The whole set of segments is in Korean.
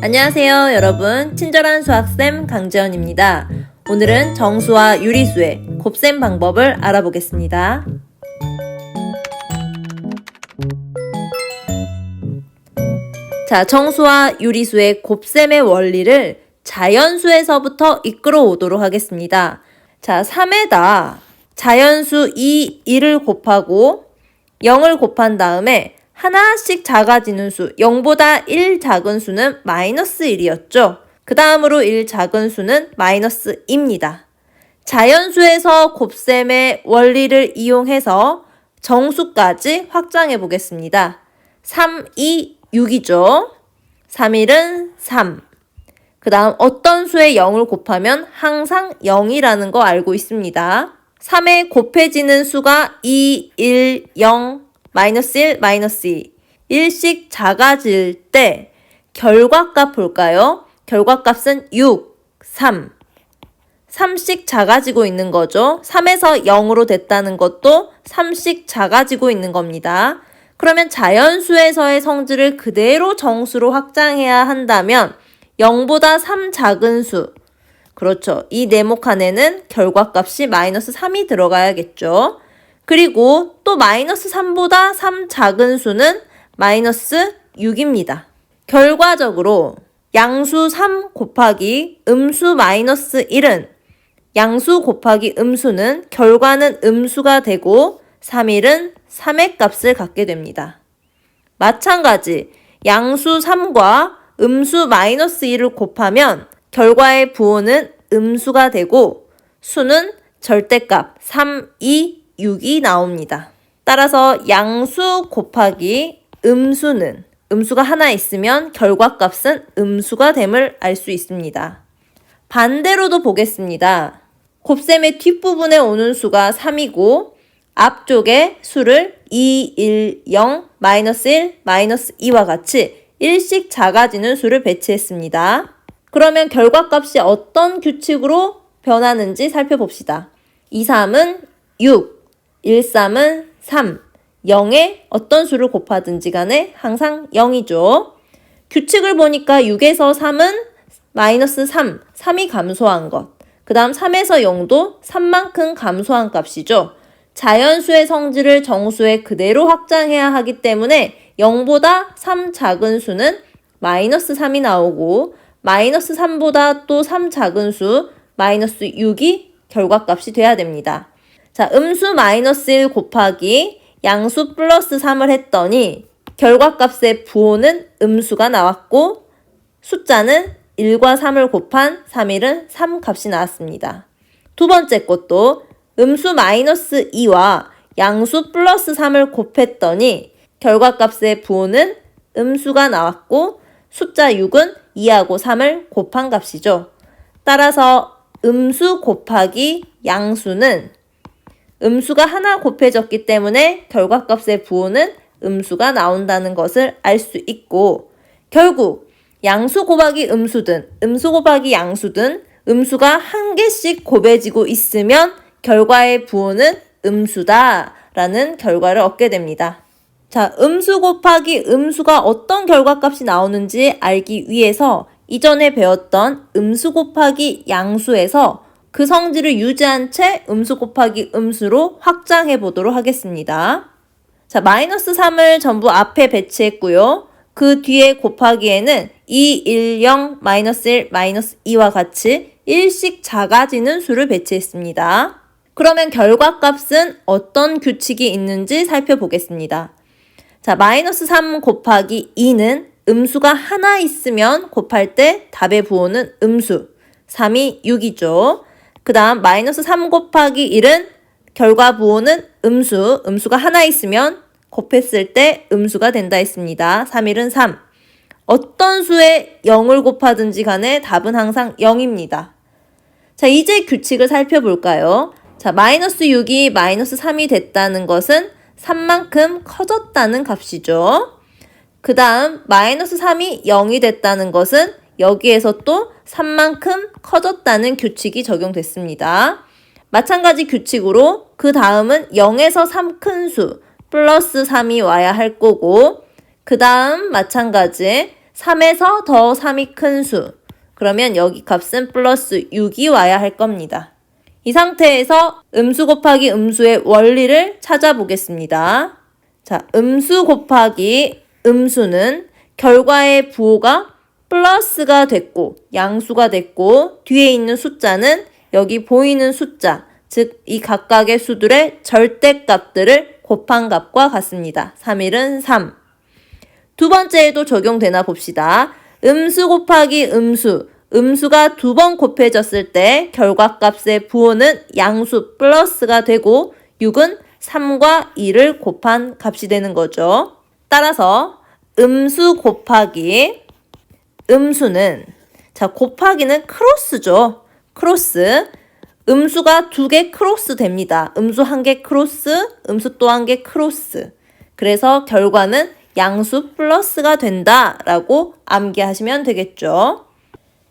안녕하세요 여러분, 친절한 수학쌤 강재원입니다. 오늘은 정수와 유리수의 곱셈 방법을 알아보겠습니다. 자, 정수와 유리수의 곱셈의 원리를 자연수에서부터 이끌어 오도록 하겠습니다. 자, 3에다 자연수 2, 1을 곱하고 0을 곱한 다음에 하나씩 작아지는 수, 0보다 1 작은 수는 마이너스 1이었죠. 그 다음으로 1 작은 수는 마이너스 2입니다. 자연수에서 곱셈의 원리를 이용해서 정수까지 확장해 보겠습니다. 3, 2, 6이죠. 3, 1은 3. 그 다음 어떤 수에 0을 곱하면 항상 0이라는 거 알고 있습니다. 3에 곱해지는 수가 2, 1, 0, 마이너스 1, 마이너스 2. 1씩 작아질 때 결과값 볼까요? 결과값은 6, 3. 3씩 작아지고 있는 거죠. 3에서 0으로 됐다는 것도 3씩 작아지고 있는 겁니다. 그러면 자연수에서의 성질을 그대로 정수로 확장해야 한다면 0보다 3 작은 수, 그렇죠. 이 네모 칸에는 결과값이 마이너스 3이 들어가야겠죠. 그리고 또 마이너스 3보다 3 작은 수는 마이너스 6입니다. 결과적으로 양수 3 곱하기 음수 마이너스 1은 양수 곱하기 음수는 결과는 음수가 되고 3, 1은 3의 값을 갖게 됩니다. 마찬가지 양수 3과 음수 마이너스 1을 곱하면 결과의 부호는 음수가 되고 수는 절대값 3, 2, 6이 나옵니다. 따라서 양수 곱하기 음수는 음수가 하나 있으면 결과값은 음수가 됨을 알 수 있습니다. 반대로도 보겠습니다. 곱셈의 뒷부분에 오는 수가 3이고 앞쪽에 수를 2, 1, 0, 마이너스 1, 마이너스 2와 같이 1씩 작아지는 수를 배치했습니다. 그러면 결과값이 어떤 규칙으로 변하는지 살펴봅시다. 2, 3은 6, 1, 3은 3, 0에 어떤 수를 곱하든지 간에 항상 0이죠. 규칙을 보니까 6에서 3은 마이너스 3, 3이 감소한 것. 그 다음 3에서 0도 3만큼 감소한 값이죠. 자연수의 성질을 정수에 그대로 확장해야 하기 때문에 0보다 3 작은 수는 마이너스 3이 나오고 마이너스 3보다 또 3 작은 수 마이너스 6이 결과값이 돼야 됩니다. 자, 음수 마이너스 1 곱하기 양수 플러스 3을 했더니 결과값의 부호는 음수가 나왔고 숫자는 1과 3을 곱한 3, 1은 3 값이 나왔습니다. 두 번째 것도 음수 마이너스 2와 양수 플러스 3을 곱했더니 결과값의 부호는 음수가 나왔고 숫자 6은 2하고 3을 곱한 값이죠. 따라서 음수 곱하기 양수는 음수가 하나 곱해졌기 때문에 결과값의 부호는 음수가 나온다는 것을 알 수 있고 결국 양수 곱하기 음수든 음수 곱하기 양수든 음수가 한 개씩 곱해지고 있으면 결과의 부호는 음수다라는 결과를 얻게 됩니다. 자, 음수 곱하기 음수가 어떤 결과값이 나오는지 알기 위해서 이전에 배웠던 음수 곱하기 양수에서 그 성질을 유지한 채 음수 곱하기 음수로 확장해 보도록 하겠습니다. 자, 마이너스 3을 전부 앞에 배치했고요. 그 뒤에 곱하기에는 2, 1, 0, 마이너스 1, 마이너스 2와 같이 1씩 작아지는 수를 배치했습니다. 그러면 결과값은 어떤 규칙이 있는지 살펴보겠습니다. 자, 마이너스 3 곱하기 2는 음수가 하나 있으면 곱할 때 답의 부호는 음수, 3이 6이죠. 그 다음 마이너스 3 곱하기 1은 결과 부호는 음수, 음수가 하나 있으면 곱했을 때 음수가 된다 했습니다. 3, 1은 3. 어떤 수에 0을 곱하든지 간에 답은 항상 0입니다. 자, 이제 규칙을 살펴볼까요? 자, 마이너스 6이 마이너스 3이 됐다는 것은 3만큼 커졌다는 값이죠. 그 다음 마이너스 3이 0이 됐다는 것은 여기에서 또 3만큼 커졌다는 규칙이 적용됐습니다. 마찬가지 규칙으로 그 다음은 0에서 3 큰 수 플러스 3이 와야 할 거고 그 다음 마찬가지 3에서 더 3이 큰 수. 그러면 여기 값은 플러스 6이 와야 할 겁니다. 이 상태에서 음수 곱하기 음수의 원리를 찾아보겠습니다. 자, 음수 곱하기 음수는 결과의 부호가 플러스가 됐고 양수가 됐고 뒤에 있는 숫자는 여기 보이는 숫자, 즉 이 각각의 수들의 절대값들을 곱한 값과 같습니다. 3일은 3. 두 번째에도 적용되나 봅시다. 음수 곱하기 음수. 음수가 두 번 곱해졌을 때 결과값의 부호는 양수 플러스가 되고 6은 3과 2를 곱한 값이 되는 거죠. 따라서 음수 곱하기 음수는 자 곱하기는 크로스죠. 크로스. 음수가 2개 크로스 됩니다. 음수 1개 크로스, 음수 또 1개 크로스. 그래서 결과는 양수 플러스가 된다라고 암기하시면 되겠죠.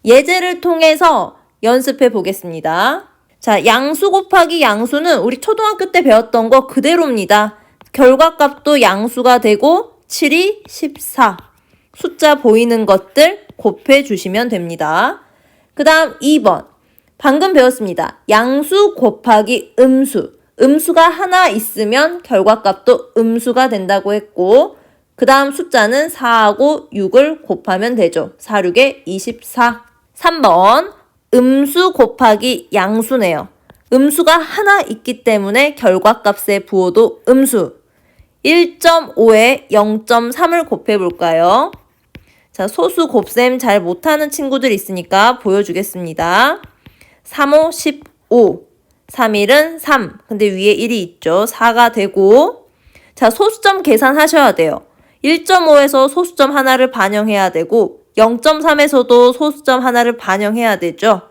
예제를 통해서 연습해 보겠습니다. 자, 양수 곱하기 양수는 우리 초등학교 때 배웠던 거 그대로입니다. 결과값도 양수가 되고 7이 14. 숫자 보이는 것들 곱해 주시면 됩니다. 그 다음 2번. 방금 배웠습니다. 양수 곱하기 음수. 음수가 하나 있으면 결과값도 음수가 된다고 했고 그 다음 숫자는 4하고 6을 곱하면 되죠. 4, 6에 24. 3번. 음수 곱하기 양수네요. 음수가 하나 있기 때문에 결과값의 부호도 음수. 1.5에 0.3을 곱해볼까요? 자, 소수 곱셈 잘 못하는 친구들 있으니까 보여주겠습니다. 3, 5, 15. 3일은 3. 근데 위에 1이 있죠. 4가 되고 자, 소수점 계산하셔야 돼요. 1.5에서 소수점 하나를 반영해야 되고 0.3에서도 소수점 하나를 반영해야 되죠.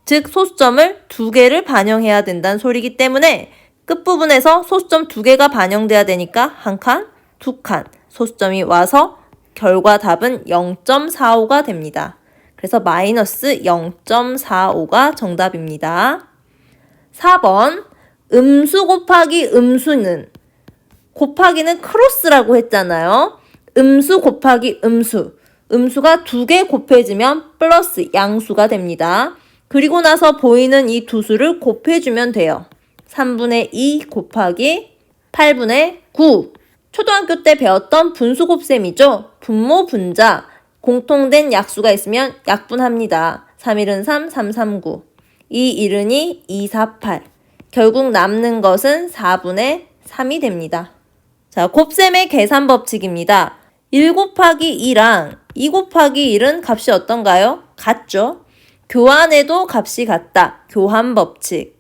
즉 소수점을 2개를 반영해야 된다는 소리이기 때문에 끝부분에서 소수점 2개가 반영돼야 되니까 한 칸, 두 칸 소수점이 와서 결과 답은 0.45가 됩니다. 그래서 마이너스 0.45가 정답입니다. 4번 음수 곱하기 음수는 곱하기는 크로스라고 했잖아요. 음수 곱하기 음수. 음수가 2개 곱해지면 플러스 양수가 됩니다. 그리고 나서 보이는 이 두 수를 곱해주면 돼요. 3분의 2 곱하기 8분의 9. 초등학교 때 배웠던 분수 곱셈이죠. 분모 분자. 공통된 약수가 있으면 약분합니다. 3일은 3, 3, 3, 9. 2, 1은 2, 2, 4, 8. 결국 남는 것은 4분의 3이 됩니다. 자, 곱셈의 계산 법칙입니다. 1 곱하기 2랑 2 곱하기 1은 값이 어떤가요? 같죠? 교환해도 값이 같다. 교환 법칙.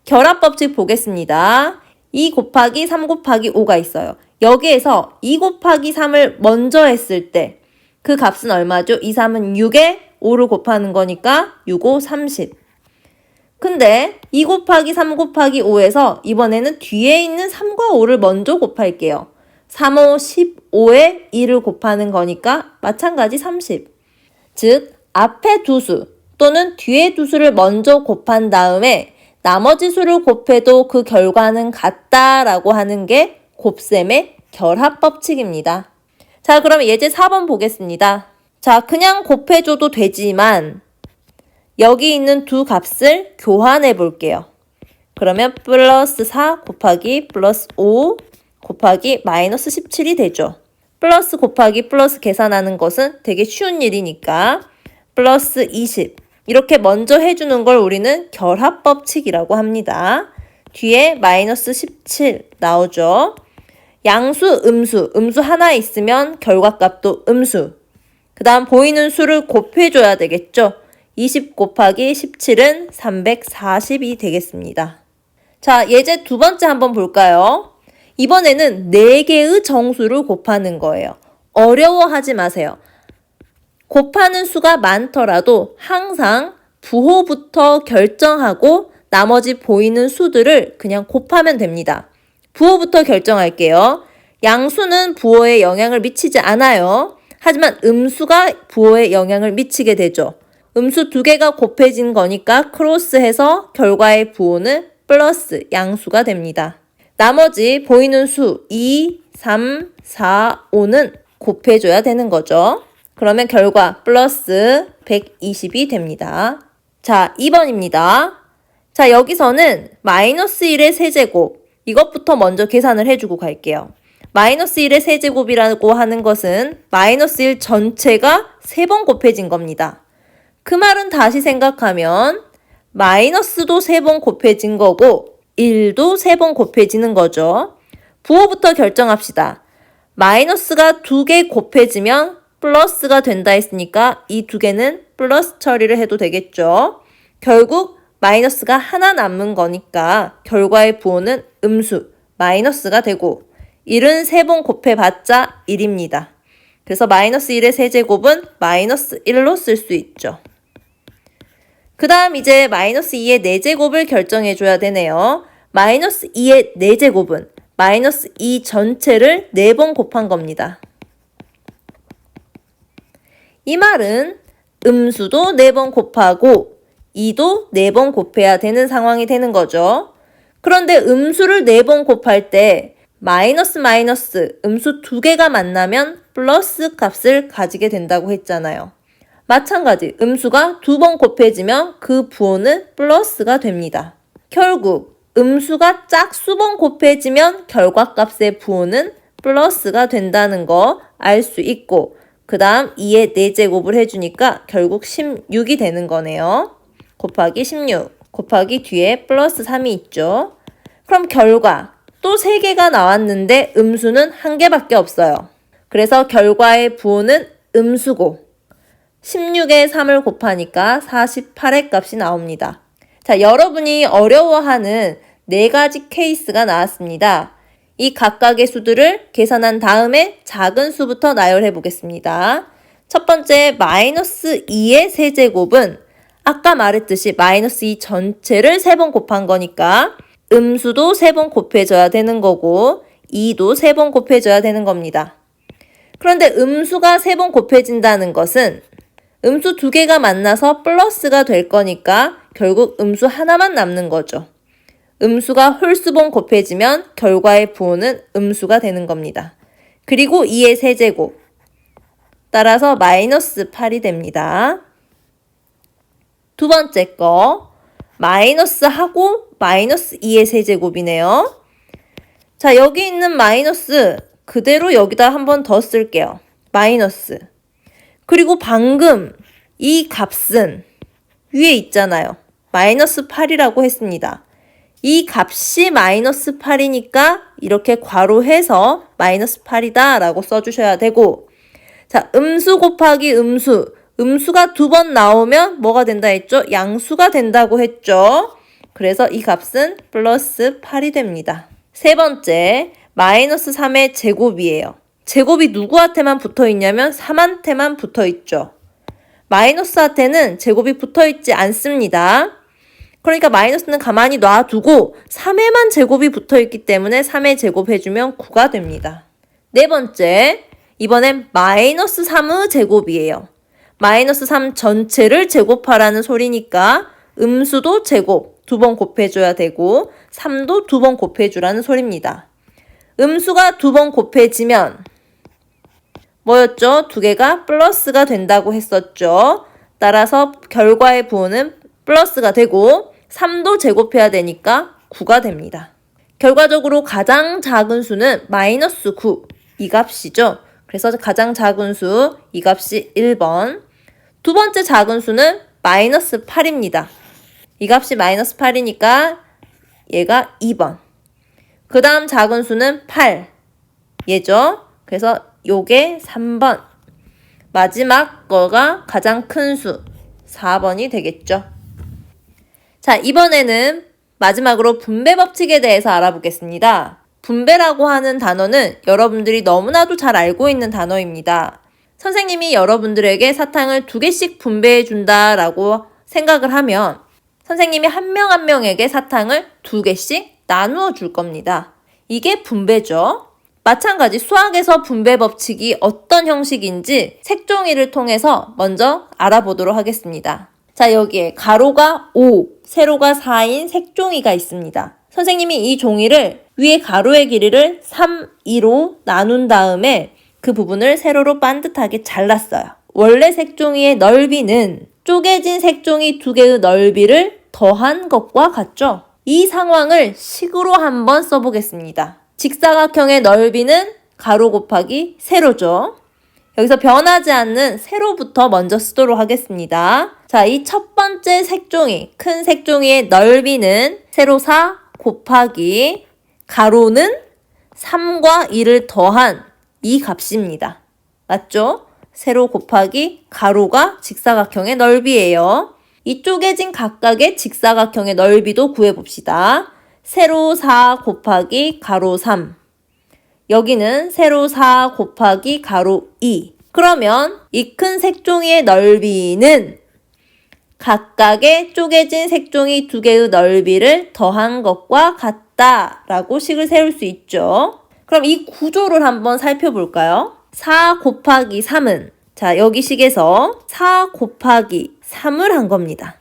결합 법칙 보겠습니다. 2 곱하기 3 곱하기 5가 있어요. 여기에서 2 곱하기 3을 먼저 했을 때 그 값은 얼마죠? 2, 3은 6에 5를 곱하는 거니까 6, 5, 30. 근데 2 곱하기 3 곱하기 5에서 이번에는 뒤에 있는 3과 5를 먼저 곱할게요. 3, 5, 15에 2를 곱하는 거니까 마찬가지 30. 즉 앞에 두 수 또는 뒤에 두 수를 먼저 곱한 다음에 나머지 수를 곱해도 그 결과는 같다라고 하는 게 곱셈의 결합 법칙입니다. 자, 그럼 예제 4번 보겠습니다. 자, 그냥 곱해줘도 되지만 여기 있는 두 값을 교환해 볼게요. 그러면 플러스 4 곱하기 플러스 5 곱하기 마이너스 17이 되죠. 플러스 곱하기 플러스 계산하는 것은 되게 쉬운 일이니까 플러스 20. 이렇게 먼저 해주는 걸 우리는 결합법칙이라고 합니다. 뒤에 마이너스 17 나오죠. 양수, 음수 하나 있으면 결과값도 음수. 그 다음 보이는 수를 곱해줘야 되겠죠. 20 곱하기 17은 340이 되겠습니다. 자, 예제 두 번째 한번 볼까요? 이번에는 4개의 정수를 곱하는 거예요. 어려워하지 마세요. 곱하는 수가 많더라도 항상 부호부터 결정하고 나머지 보이는 수들을 그냥 곱하면 됩니다. 부호부터 결정할게요. 양수는 부호에 영향을 미치지 않아요. 하지만 음수가 부호에 영향을 미치게 되죠. 음수 2개가 곱해진 거니까 크로스해서 결과의 부호는 플러스 양수가 됩니다. 나머지 보이는 수 2, 3, 4, 5는 곱해줘야 되는 거죠. 그러면 결과 플러스 120이 됩니다. 자, 2번입니다. 자, 여기서는 마이너스 1의 세제곱, 이것부터 먼저 계산을 해주고 갈게요. 마이너스 1의 세제곱이라고 하는 것은 마이너스 1 전체가 3번 곱해진 겁니다. 그 말은 다시 생각하면 마이너스도 3번 곱해진 거고 1도 3번 곱해지는 거죠. 부호부터 결정합시다. 마이너스가 2개 곱해지면 플러스가 된다 했으니까 이 2개는 플러스 처리를 해도 되겠죠. 결국 마이너스가 하나 남은 거니까 결과의 부호는 음수 마이너스가 되고 1은 3번 곱해봤자 1입니다. 그래서 마이너스 1의 세제곱은 마이너스 1로 쓸 수 있죠. 그 다음 이제 마이너스 2의 4제곱을 결정해줘야 되네요. 마이너스 2의 4제곱은 마이너스 2 전체를 4번 곱한 겁니다. 이 말은 음수도 4번 곱하고 2도 4번 곱해야 되는 상황이 되는 거죠. 그런데 음수를 4번 곱할 때 마이너스 음수 2개가 만나면 플러스 값을 가지게 된다고 했잖아요. 마찬가지 음수가 2번 곱해지면 그 부호는 플러스가 됩니다. 결국 음수가 짝수번 곱해지면 결과값의 부호는 플러스가 된다는 거 알 수 있고 그 다음 2의 4제곱을 해주니까 결국 16이 되는 거네요. 곱하기 16 곱하기 뒤에 플러스 3이 있죠. 그럼 결과 또 3개가 나왔는데 음수는 1개밖에 없어요. 그래서 결과의 부호는 음수고 16에 3을 곱하니까 48의 값이 나옵니다. 자, 여러분이 어려워하는 4가지 케이스가 나왔습니다. 이 각각의 수들을 계산한 다음에 작은 수부터 나열해 보겠습니다. 첫 번째 마이너스 2의 세제곱은 아까 말했듯이 마이너스 2 전체를 3번 곱한 거니까 음수도 3번 곱해져야 되는 거고 2도 3번 곱해져야 되는 겁니다. 그런데 음수가 3번 곱해진다는 것은 음수 2개가 만나서 플러스가 될 거니까 결국 음수 하나만 남는 거죠. 음수가 홀수번 곱해지면 결과의 부호는 음수가 되는 겁니다. 그리고 2의 세제곱 따라서 마이너스 8이 됩니다. 두 번째 거 마이너스하고 마이너스 2의 세제곱이네요. 자, 여기 있는 마이너스 그대로 여기다 한 번 더 쓸게요. 마이너스. 그리고 방금 이 값은 위에 있잖아요. 마이너스 8이라고 했습니다. 이 값이 마이너스 8이니까 이렇게 괄호해서 마이너스 8이다 라고 써주셔야 되고 자, 음수 곱하기 음수. 음수가 2번 나오면 뭐가 된다 했죠? 양수가 된다고 했죠? 그래서 이 값은 플러스 8이 됩니다. 세 번째, 마이너스 3의 제곱이에요. 제곱이 누구한테만 붙어 있냐면 3한테만 붙어 있죠. 마이너스한테는 제곱이 붙어 있지 않습니다. 그러니까 마이너스는 가만히 놔두고 3에만 제곱이 붙어 있기 때문에 3의 제곱 해주면 9가 됩니다. 네 번째, 이번엔 마이너스 3의 제곱이에요. 마이너스 3 전체를 제곱하라는 소리니까 음수도 제곱 2번 곱해줘야 되고 3도 2번 곱해주라는 소리입니다. 음수가 2번 곱해지면 뭐였죠? 2개가 플러스가 된다고 했었죠. 따라서 결과의 부호는 플러스가 되고 3도 제곱해야 되니까 9가 됩니다. 결과적으로 가장 작은 수는 마이너스 9, 이 값이죠. 그래서 가장 작은 수, 이 값이 1번. 두 번째 작은 수는 마이너스 8입니다. 이 값이 마이너스 8이니까 얘가 2번. 그 다음 작은 수는 8, 얘죠. 그래서 요게 3번. 마지막 거가 가장 큰 수, 4번이 되겠죠. 자, 이번에는 마지막으로 분배 법칙에 대해서 알아보겠습니다. 분배라고 하는 단어는 여러분들이 너무나도 잘 알고 있는 단어입니다. 선생님이 여러분들에게 사탕을 2개씩 분배해 준다라고 생각을 하면 선생님이 한 명 한 명에게 사탕을 2개씩 나누어 줄 겁니다. 이게 분배죠. 마찬가지 수학에서 분배 법칙이 어떤 형식인지 색종이를 통해서 먼저 알아보도록 하겠습니다. 자, 여기에 가로가 5, 세로가 4인 색종이가 있습니다. 선생님이 이 종이를 위에 가로의 길이를 3, 2로 나눈 다음에 그 부분을 세로로 반듯하게 잘랐어요. 원래 색종이의 넓이는 쪼개진 색종이 두 개의 넓이를 더한 것과 같죠? 이 상황을 식으로 한번 써보겠습니다. 직사각형의 넓이는 가로 곱하기 세로죠. 여기서 변하지 않는 세로부터 먼저 쓰도록 하겠습니다. 자, 이 첫 번째 색종이, 큰 색종이의 넓이는 세로 4 곱하기 가로는 3과 2를 더한 이 값입니다. 맞죠? 세로 곱하기 가로가 직사각형의 넓이에요. 이 쪼개진 각각의 직사각형의 넓이도 구해봅시다. 세로 4 곱하기 가로 3. 여기는 세로 4 곱하기 가로 2. 그러면 이 큰 색종이의 넓이는 각각의 쪼개진 색종이 두 개의 넓이를 더한 것과 같다라고 식을 세울 수 있죠. 그럼 이 구조를 한번 살펴볼까요? 4 곱하기 3은 자, 여기 식에서 4 곱하기 3을 한 겁니다.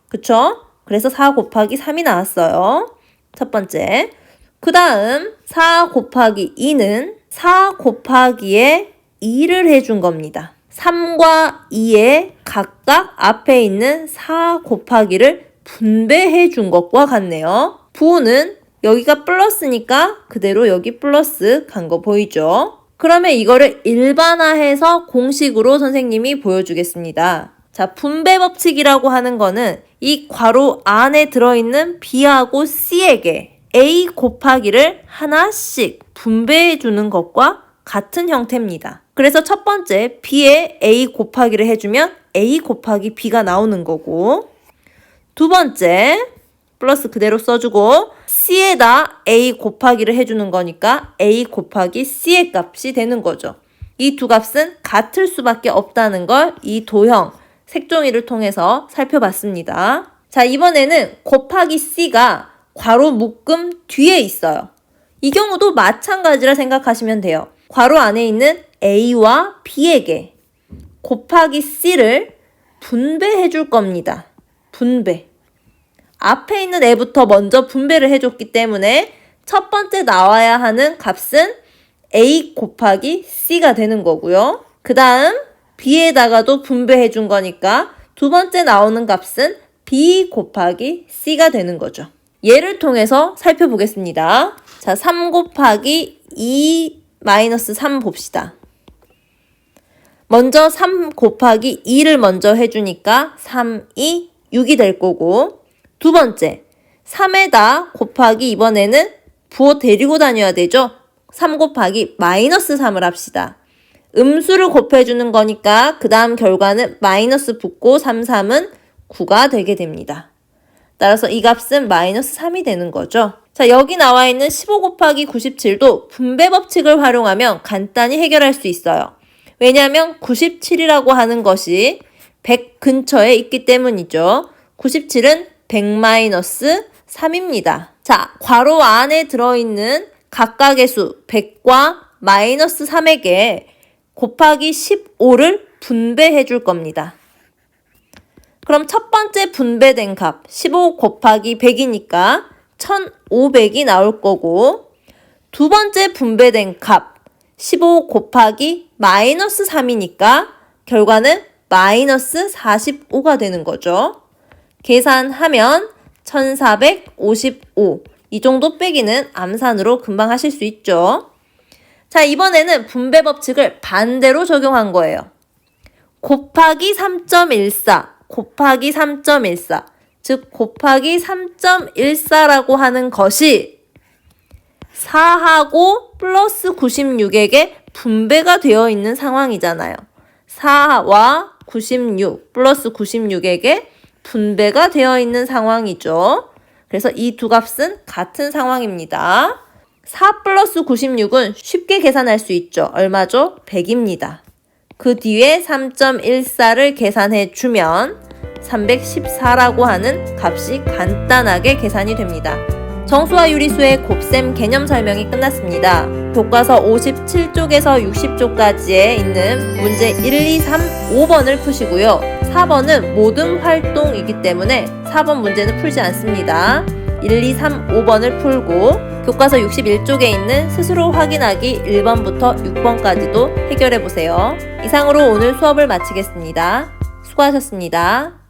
그쵸? 그래서 4 곱하기 3이 나왔어요. 첫 번째. 그 다음 4 곱하기 2는 4 곱하기에 2를 해준 겁니다. 3과 2에 각각 앞에 있는 4 곱하기를 분배해 준 것과 같네요. 부호는 여기가 플러스니까 그대로 여기 플러스 간 거 보이죠? 그러면 이거를 일반화해서 공식으로 선생님이 보여주겠습니다. 자, 분배 법칙이라고 하는 거는 이 괄호 안에 들어있는 B하고 C에게 A 곱하기를 하나씩 분배해 주는 것과 같은 형태입니다. 그래서 첫 번째 B에 A 곱하기를 해주면 A 곱하기 B가 나오는 거고, 두 번째 플러스 그대로 써주고 C에다 A 곱하기를 해주는 거니까 A 곱하기 C의 값이 되는 거죠. 이 두 값은 같을 수밖에 없다는 걸 이 도형, 색종이를 통해서 살펴봤습니다. 자, 이번에는 곱하기 C가 괄호 묶음 뒤에 있어요. 이 경우도 마찬가지라 생각하시면 돼요. 괄호 안에 있는 A와 B에게 곱하기 C를 분배해 줄 겁니다. 분배. 앞에 있는 애부터 먼저 분배를 해줬기 때문에 첫 번째 나와야 하는 값은 A 곱하기 C가 되는 거고요. 그 다음 B에다가도 분배해 준 거니까 두 번째 나오는 값은 B 곱하기 C가 되는 거죠. 예를 통해서 살펴보겠습니다. 자, 3 곱하기 2 마이너스 3 봅시다. 먼저 3 곱하기 2를 먼저 해주니까 3, 2, 6이 될 거고, 두 번째 3에다 곱하기 이번에는 부호 데리고 다녀야 되죠. 3 곱하기 마이너스 3을 합시다. 음수를 곱해주는 거니까 그 다음 결과는 마이너스 붙고 3, 3은 9가 되게 됩니다. 따라서 이 값은 마이너스 3이 되는 거죠. 자, 여기 나와 있는 15 곱하기 97도 분배 법칙을 활용하면 간단히 해결할 수 있어요. 왜냐하면 97이라고 하는 것이 100 근처에 있기 때문이죠. 97은 100-3입니다. 자, 괄호 안에 들어있는 각각의 수 100과 마이너스 3에게 곱하기 15를 분배해 줄 겁니다. 그럼 첫 번째 분배된 값 15 곱하기 100이니까 1500이 나올 거고, 두 번째 분배된 값 15 곱하기 마이너스 3이니까 결과는 마이너스 45가 되는 거죠. 계산하면 1455. 이 정도 빼기는 암산으로 금방 하실 수 있죠. 자, 이번에는 분배 법칙을 반대로 적용한 거예요. 곱하기 3.14, 곱하기 3.14, 즉 곱하기 3.14라고 하는 것이 4하고 플러스 96에게 분배가 되어 있는 상황이잖아요. 4와 96 플러스 96에게 분배가 되어 있는 상황이죠. 그래서 이 두 값은 같은 상황입니다. 4 플러스 96은 쉽게 계산할 수 있죠. 얼마죠? 100입니다. 그 뒤에 3.14를 계산해 주면 314라고 하는 값이 간단하게 계산이 됩니다. 정수와 유리수의 곱셈 개념 설명이 끝났습니다. 교과서 57쪽에서 60쪽까지에 있는 문제 1, 2, 3, 5번을 푸시고요. 4번은 모든 활동이기 때문에 4번 문제는 풀지 않습니다. 1, 2, 3, 5번을 풀고 교과서 61쪽에 있는 스스로 확인하기 1번부터 6번까지도 해결해 보세요. 이상으로 오늘 수업을 마치겠습니다. 수고하셨습니다.